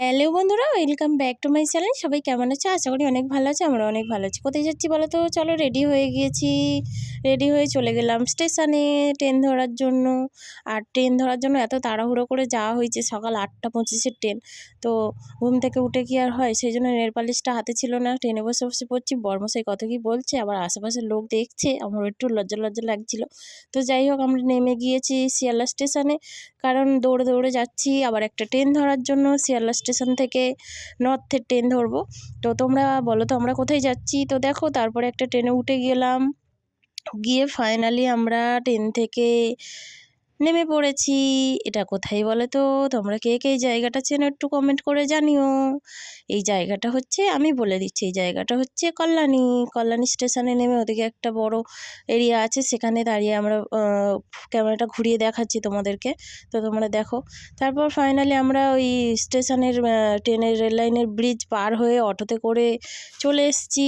Hello বন্ধুরা, welcome back to my channel. সবাই কেমন আছে? আশা করি অনেক ভালো আছে। আমরা অনেক ভালো আছি। কোথায় যাচ্ছি বলো তো? চলো, রেডি হয়ে গিয়েছি। রেডি হয়ে চলে গেলাম স্টেশনে ট্রেন ধরার জন্য। আর ট্রেন ধরার জন্য এত তাড়াহুড়ো করে যাওয়া হয়েছে, সকাল 8টা 25-এর ট্রেন। তো ঘুম থেকে উঠে কি আর হয়, সেই জন্য নেল পালিশটা হাতে ছিল না। ট্রেনে বসে বসে পড়ছি। বরমশাই কত কী বলছে, আবার আশেপাশের লোক দেখছে, আমার একটু লজ্জা লজ্জা লাগছিল। তো যাই হোক, আমরা নেমে গিয়েছি শিয়ালদা স্টেশনে। কারণ দৌড়ে দৌড়ে যাচ্ছি আবার একটা ট্রেন ধরার জন্য। শিয়ালদা স্টেশন থেকে নর্থের ট্রেন ধরবো। তো তোমরা বলো তো আমরা কোথায় যাচ্ছি? তো দেখো, তারপরে একটা ট্রেনে উঠে গেলাম। গিয়ে ফাইনালি আমরা ট্রেন থেকে নেমে পড়েছি। এটা কোথায় বলো তো? তোমরা কে কে এই জায়গাটা চেনো একটু কমেন্ট করে জানিও। এই জায়গাটা হচ্ছে, আমি বলে দিচ্ছি, এই জায়গাটা হচ্ছে কল্যাণী স্টেশনে নেমে ওদিকে একটা বড় এরিয়া আছে, সেখানে দাঁড়িয়ে আমরা ক্যামেরাটা ঘুরিয়ে দেখাচ্ছি তোমাদেরকে। তো তোমরা দেখো। তারপর ফাইনালি আমরা ওই স্টেশনের ট্রেনের রেল লাইনের ব্রিজ পার হয়ে অটোতে করে চলে এসেছি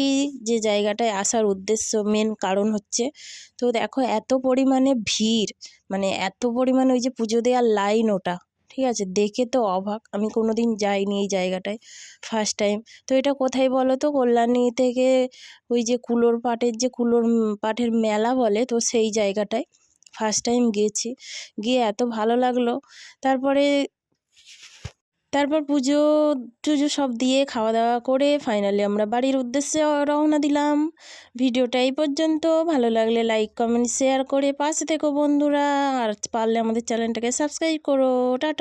যে জায়গাটায় আসার উদ্দেশ্য, মেন কারণ হচ্ছে। তো দেখো, এত পরিমাণে ভিড়, মানে এত পরিমাণে ওই যে পুজো দেওয়ার লাইন, ওটা ঠিক আছে, দেখে তো অবাক। আমি কোনো দিন যাইনি এই জায়গাটায়, ফার্স্ট টাইম। তো এটা কোথায় বলো তো? কল্যাণী থেকে ওই যে কুলোর পাটের যে পাটের মেলা বলে, তো সেই জায়গাটায় ফার্স্ট টাইম গিয়েছি। গিয়ে এত ভালো লাগলো। তারপরে তারপর পুজো টুজো সব দিয়ে খাওয়া দাওয়া করে ফাইনালি আমরা বাড়ির উদ্দেশ্যে রওনা দিলাম। ভিডিওটা এই পর্যন্ত। ভালো লাগলে লাইক কমেন্ট শেয়ার করে পাশে থেকো বন্ধুরা। আর পারলে আমাদের চ্যানেলটাকে সাবস্ক্রাইব করো। টাটা।